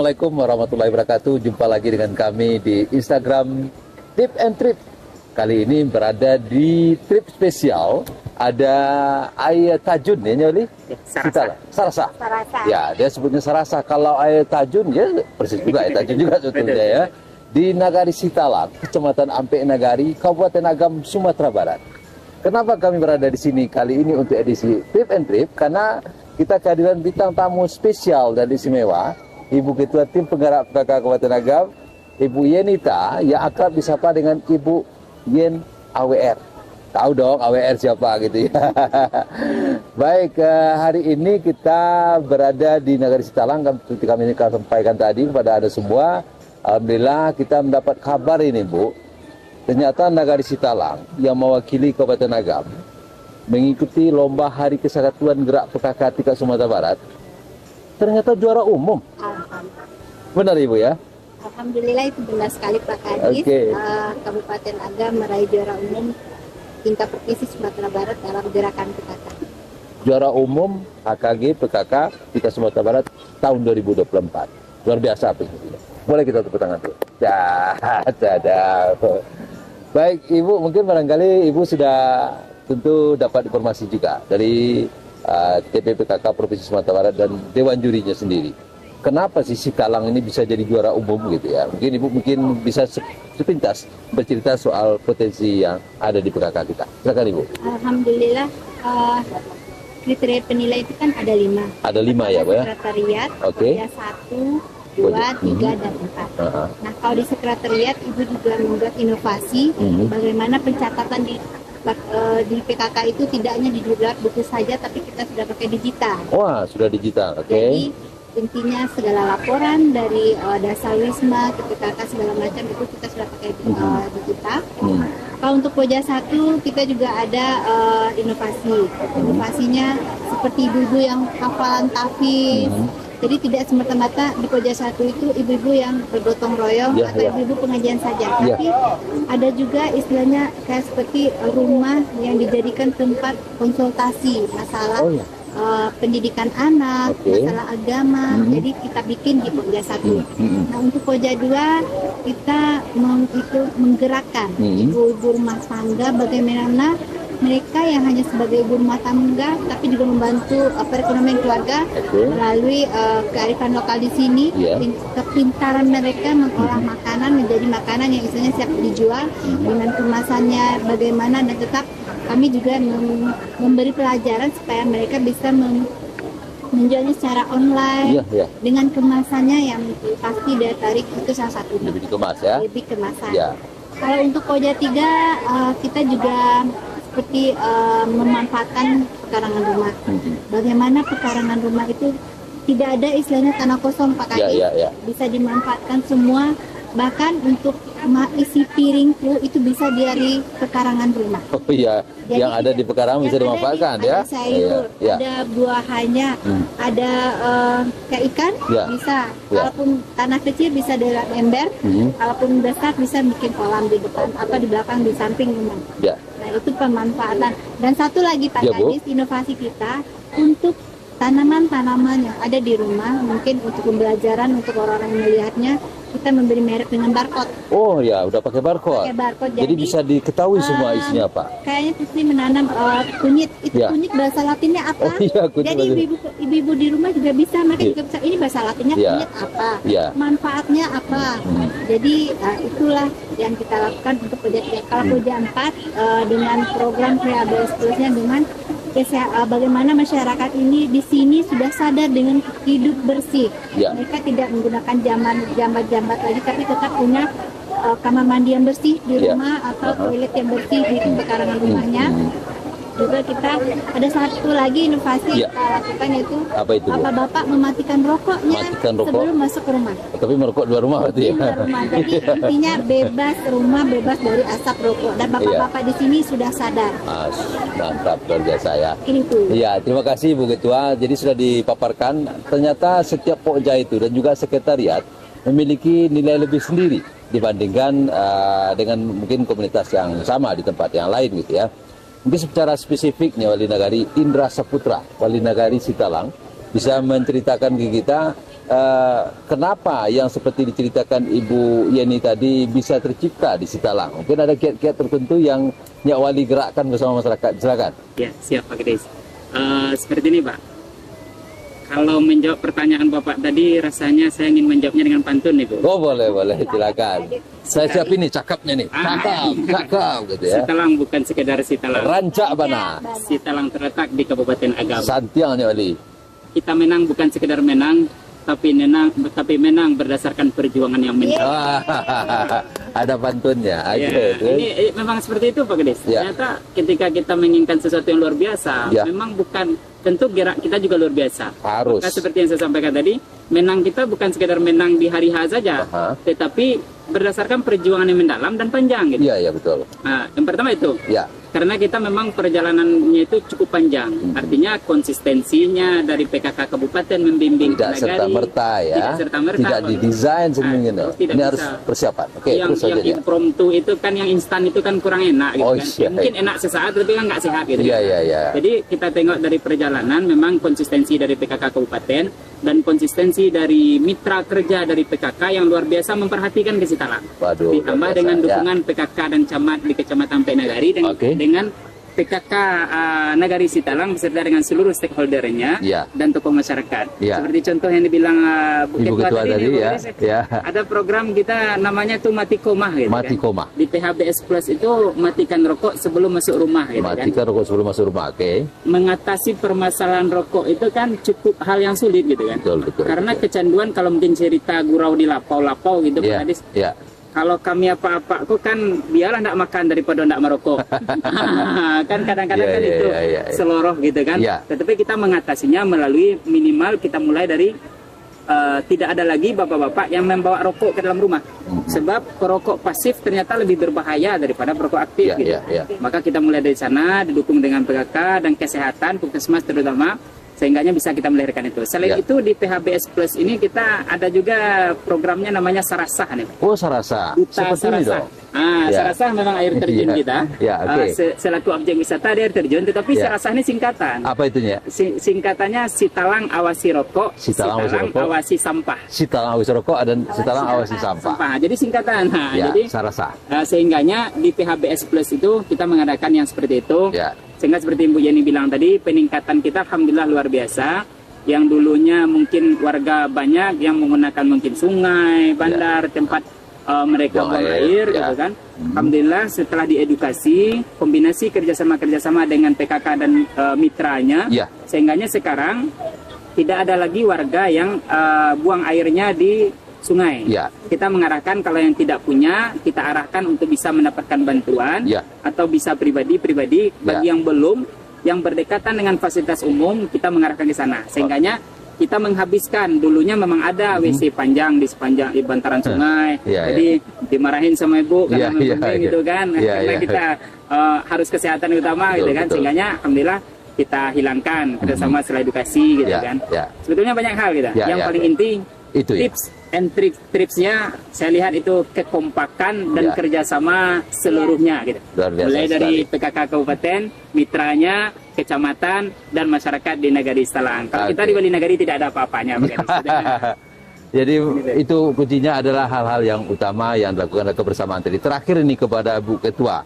Assalamualaikum warahmatullahi wabarakatuh. Jumpa lagi dengan kami di Instagram Tip and Trip. Kali ini berada di trip spesial. Ada air tajun ya Nyoli? Sarasa. Ya, dia sebutnya Sarasa. Kalau air tajun ya persis juga air tajun juga sebetulnya ya. Di Nagari Sitalang, Kecamatan Ampek Nagari, Kabupaten Agam, Sumatera Barat. Kenapa kami berada di sini kali ini untuk edisi Tip and Trip? Karena kita kehadiran bintang tamu spesial dan istimewa, Ibu Ketua Tim Penggerak PKK Kabupaten Agam, Ibu Yenita, yang akrab disapa dengan Ibu Yen AWR. Tahu dong AWR siapa gitu ya. Baik, hari ini kita berada di Nagari Sitalang, seperti kami sampaikan tadi kepada Anda semua. Alhamdulillah kita mendapat kabar ini Bu. Ternyata Nagari Sitalang yang mewakili Kabupaten Agam mengikuti lomba Hari Kesatuan Gerak PKK tingkat Sumatera Barat. Ternyata juara umum. Benar Ibu ya? Alhamdulillah itu benar sekali Pak Kadis. Kabupaten Agam meraih juara umum tingkat provinsi Sumatera Barat dalam gerakan PKK. Juara umum HKG PKK tingkat Sumatera Barat tahun 2024. Luar biasa apa itu? Boleh kita tepuk tangan dulu. Baik Ibu, mungkin barangkali Ibu sudah tentu dapat informasi juga dari TPPKK Provinsi Sumatera Barat dan Dewan Jurinya sendiri. Kenapa sih Sitalang ini bisa jadi juara umum gitu ya? Mungkin Ibu bisa sepintas bercerita soal potensi yang ada di PKK kita. Silakan Ibu. Alhamdulillah kriteria penilai itu kan ada 5. Ada 5 ya, Bu ya? Sekretariat, ada 1, 2, 3, dan 4. Nah, kalau di sekretariat Ibu juga membuat inovasi bagaimana pencatatan di PKK itu tidak hanya di buku saja, tapi kita sudah pakai digital. Wah, sudah digital, oke. Jadi intinya segala laporan dari dasar wisma ke PKK segala macam itu kita sudah pakai digital. Kalau untuk Koja 1 kita juga ada inovasi. Inovasinya seperti ibu-ibu yang hafalan tahfiz. Jadi tidak semata-mata di Koja 1 itu ibu-ibu yang bergotong royong atau ibu-ibu pengajian saja. Tapi ada juga istilahnya kayak seperti rumah yang dijadikan tempat konsultasi masalah pendidikan anak, masalah agama. Jadi kita bikin di Koja 1. Nah untuk Koja 2 kita menggerakkan ibu-ibu rumah tangga bagaimana mereka yang hanya sebagai ibu rumah tangga tapi juga membantu perekonomian keluarga melalui kearifan lokal di sini, kepintaran mereka mengolah makanan menjadi makanan yang istilahnya siap dijual dengan kemasannya bagaimana, dan tetap kami juga memberi pelajaran supaya mereka bisa menjualnya secara online dengan kemasannya yang pasti daya tarik itu salah satunya. Lebih dikemas ya? Lebih kemasan. Kalau untuk Koja 3 kita juga seperti memanfaatkan pekarangan rumah. Bagaimana pekarangan rumah itu tidak ada istilahnya tanah kosong Pak Kadis. Bisa dimanfaatkan semua, bahkan untuk isi piringku itu bisa dari pekarangan rumah. Oh iya, jadi yang ada di pekarangan bisa dimanfaatkan ya. Ada sayur, ada buahannya, ada kayak ikan bisa. Kalaupun tanah kecil bisa dalam ember, kalaupun besar bisa bikin kolam di depan atau di belakang di samping rumah. Nah itu pemanfaatan. Dan satu lagi Pak Kadis, inovasi kita untuk tanaman-tanaman yang ada di rumah, mungkin untuk pembelajaran untuk orang-orang yang melihatnya, kita memberi merek dengan barcode. Oh ya, udah pakai barcode. Pakai barcode. Jadi bisa diketahui semua isinya Pak. Kayaknya Putri menanam kunyit. Itu kunyit bahasa Latinnya apa? Jadi ibu-ibu di rumah juga bisa, mereka juga bisa. Ini bahasa Latinnya kunyit apa? Manfaatnya apa? Jadi itulah yang kita lakukan untuk Koja 3. Kalau Koja 4 dengan program PABS Plusnya dengan bagaimana masyarakat ini di sini sudah sadar dengan hidup bersih. Mereka tidak menggunakan jambat lagi, tapi tetap punya kamar mandi yang bersih di rumah atau toilet yang bersih di pekarangan rumahnya. Juga kita ada satu lagi inovasi yang kita lakukan, yaitu bapak-bapak mematikan rokoknya sebelum masuk ke rumah. Tapi merokok di luar rumah berarti ya? Jadi intinya bebas rumah, bebas dari asap rokok. Dan bapak-bapak di sini sudah sadar. Mantap, luar biasa ya. Iya, terima kasih Bu Ketua. Jadi sudah dipaparkan, ternyata setiap pokja itu dan juga sekretariat memiliki nilai lebih sendiri dibandingkan dengan mungkin komunitas yang sama di tempat yang lain gitu ya. Mungkin secara spesifiknya Wali Nagari Indra Saputra, Wali Nagari Sitalang, bisa menceritakan ke kita kenapa yang seperti diceritakan Ibu Yeni tadi bisa tercipta di Sitalang? Mungkin ada kiat-kiat tertentu yang Nyak Wali gerakkan bersama masyarakat. Silakan. Ya, siap Pak Kades. Seperti ini Pak. Kalau menjawab pertanyaan Bapak tadi, rasanya saya ingin menjawabnya dengan pantun nih Bu. Oh boleh, silakan. Saya siapin nih cakapnya nih. Cakap gitu ya. Sitalang bukan sekedar Sitalang. Rancak Bana. Sitalang terletak di Kabupaten Agam. Santiang Nyak Wali. Kita menang bukan sekedar menang, tapi menang berdasarkan perjuangan yang menang. Ada pantunnya. Ya, ini memang seperti itu Pak Kades. Ya. Ternyata ketika kita menginginkan sesuatu yang luar biasa, Ya. memang bukan tentu gerak kita juga luar biasa. Harus. Maka seperti yang saya sampaikan tadi, menang kita bukan sekedar menang di hari H saja, tetapi berdasarkan perjuangan yang mendalam dan panjang gitu. Iya, betul. Nah, yang pertama itu. Ya. Karena kita memang perjalanannya itu cukup panjang. Artinya konsistensinya dari PKK Kabupaten membimbing tidak nagari, serta-merta ya. Tidak serta-merta. Tidak didesain sebenarnya. Tidak Ini bisa. harus persiapan. Oke, yang terus saja ya. impromptu itu kan, yang instan itu kan kurang enak gitu kan. Iya. Mungkin enak sesaat tapi kan nggak sehat gitu. Iya. Jadi kita tengok dari perjalanan memang konsistensi dari PKK Kabupaten dan konsistensi dari mitra kerja dari PKK yang luar biasa memperhatikan ke Sitalang. Waduh, Ditambah luar dengan biasa, dukungan PKK dan camat di Kecamatan Penagari dengan PKK Nagari Sitalang beserta dengan seluruh stakeholdernya dan tokoh masyarakat. Seperti contoh yang dibilang Ibu Ketua tadi ya. Ada program kita namanya tuh mati koma gitu Mati kan. koma. Di PHBS Plus itu matikan rokok sebelum masuk rumah gitu Matikan rokok sebelum masuk rumah. Oke. Mengatasi permasalahan rokok itu kan cukup hal yang sulit gitu kan. Betul. Karena kecanduan kalau mungkin cerita gurau di lapau-lapau gitu Pak Hadis. Kalau kami apa-apa aku kan biarlah ndak makan daripada ndak merokok. Kan kadang-kadang kan itu seloroh gitu kan. Tetapi kita mengatasinya melalui minimal kita mulai dari tidak ada lagi bapak-bapak yang membawa rokok ke dalam rumah. Sebab perokok pasif ternyata lebih berbahaya daripada perokok aktif gitu. Maka kita mulai dari sana, didukung dengan PKK dan kesehatan, Puskesmas terutama, sehingganya bisa kita melahirkan itu. Selain itu di PHBS Plus ini kita ada juga programnya namanya Sarasah nih. Oh, Sarasah. Duta Sarasah. Sarasah memang air terjun kita. Selaku objek wisata di air terjun, tetapi Sarasah ini singkatan. Apa itunya? Singkatannya Sitalang Awasi Rokok, Sitalang Awasi Sampah. Sitalang Awasi Rokok dan Sitalang Awasi Sampah. Jadi singkatan. Jadi Sarasah. Sehingganya di PHBS Plus itu kita mengadakan yang seperti itu. Sehingga seperti Ibu Yeni bilang tadi, peningkatan kita alhamdulillah luar biasa. Yang dulunya mungkin warga banyak yang menggunakan mungkin sungai, bandar, tempat mereka buang air gitu kan. Alhamdulillah setelah diedukasi, kombinasi kerjasama dengan PKK dan mitranya, sehingganya sekarang tidak ada lagi warga yang buang airnya di sungai. Kita mengarahkan kalau yang tidak punya, kita arahkan untuk bisa mendapatkan bantuan atau bisa pribadi-pribadi. Bagi yang belum, yang berdekatan dengan fasilitas umum, kita mengarahkan ke sana. Sehingganya kita menghabiskan, dulunya memang ada WC panjang di sepanjang di bantaran sungai. Jadi dimarahin sama ibu karena gitu kan. Karena kita harus kesehatan utama gitu kan. Sehingganya alhamdulillah kita hilangkan kerjasama setelah edukasi gitu kan. Sebetulnya banyak hal gitu. Yang paling inti itu tips and tripsnya saya lihat itu kekompakan dan kerjasama seluruhnya gitu. Mulai dari PKK Kabupaten, mitranya, kecamatan dan masyarakat di Nagari Sitalang. Kalau kita di Bali Nagari tidak ada apa-apanya. Jadi itu kuncinya adalah hal-hal yang utama yang dilakukan oleh kebersamaan tadi. Terakhir ini kepada Bu Ketua,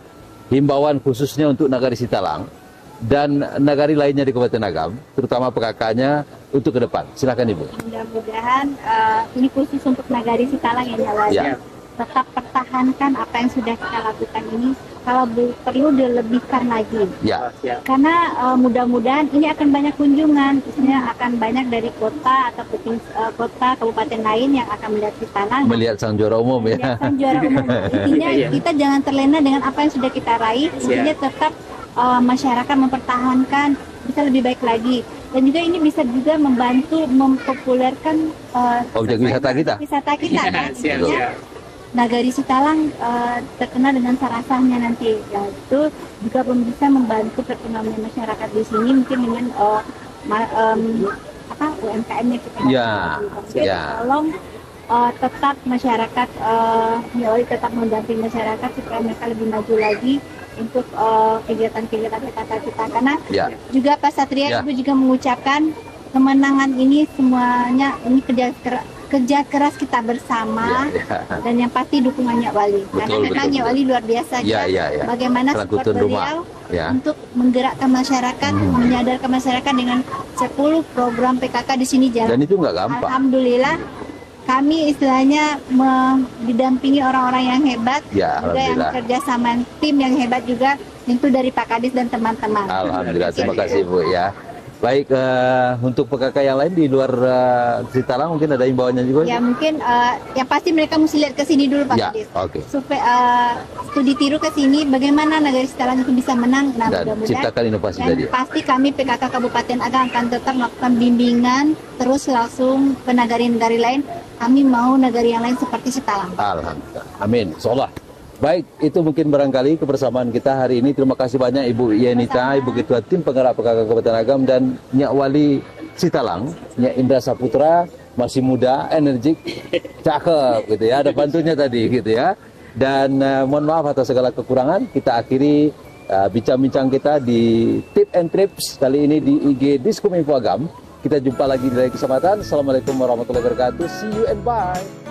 himbauan khususnya untuk Nagari Sitalang dan nagari lainnya di Kabupaten Agam, terutama PKK-nya untuk ke depan. Silakan Ibu. Mudah-mudahan ini khusus untuk Nagari Sitalang ya Nyawali. Tetap pertahankan apa yang sudah kita lakukan ini. Kalau perlu dilebihkan lagi. Karena mudah-mudahan ini akan banyak kunjungan, misalnya akan banyak dari kota atau kota kabupaten lain yang akan melihat Sitalang. Melihat sang juara umum ya. Melihat sang juara umum. Intinya kita jangan terlena dengan apa yang sudah kita raih. Intinya tetap masyarakat mempertahankan bisa lebih baik lagi, dan juga ini bisa juga membantu mempopulerkan objek wisata kita kan. Nagari Sitalang terkenal dengan sarasahnya nanti, itu juga bisa membantu perekonomian masyarakat di sini mungkin dengan UMKM-nya kita. Tolong tetap masyarakat tetap mendampingi masyarakat supaya mereka lebih maju lagi untuk kegiatan-kegiatan PKK kita, karena juga Pak Satria Ibu juga mengucapkan kemenangan ini semuanya ini kerja keras kita bersama dan yang pasti dukungannya Wali. Karena memang Wali luar biasa bagaimana support beliau untuk menggerakkan masyarakat, menyadarkan masyarakat dengan 10 program PKK di sini jalan. Dan itu nggak gampang. Alhamdulillah kami istilahnya didampingi orang-orang yang hebat, juga yang kerja sama tim yang hebat juga, itu dari Pak Kadis dan teman-teman. Alhamdulillah, terima kasih Bu ya. Baik, untuk PKK yang lain di luar Sitalang mungkin ada imbauannya juga? Ya mungkin, yang pasti mereka mesti lihat ke sini dulu Pak Kadis. Supaya studi tiru ke sini, bagaimana negara Sitalang itu bisa menang. Nah, dan ciptakan inovasi tadi. Pasti kami PKK Kabupaten Agam akan tetap melakukan bimbingan, terus langsung ke negara-negara lain. Kami mau negara yang lain seperti Sitalang. Alhamdulillah, amin, insyaallah. Baik, itu mungkin barangkali kebersamaan kita hari ini. Terima kasih banyak Ibu Yenita, Ibu Ketua Tim Penggerak PKK Kabupaten Agam, dan Nyak Wali Sitalang, Nyak Indra Saputra, masih muda, energik, cakep gitu ya. Ada bantunya tadi gitu ya. Dan mohon maaf atas segala kekurangan. Kita akhiri bincang-bincang kita di Tip and Trips kali ini di IG Diskominfo Agam. Kita jumpa lagi di lain kesempatan. Assalamualaikum warahmatullahi wabarakatuh. See you and bye.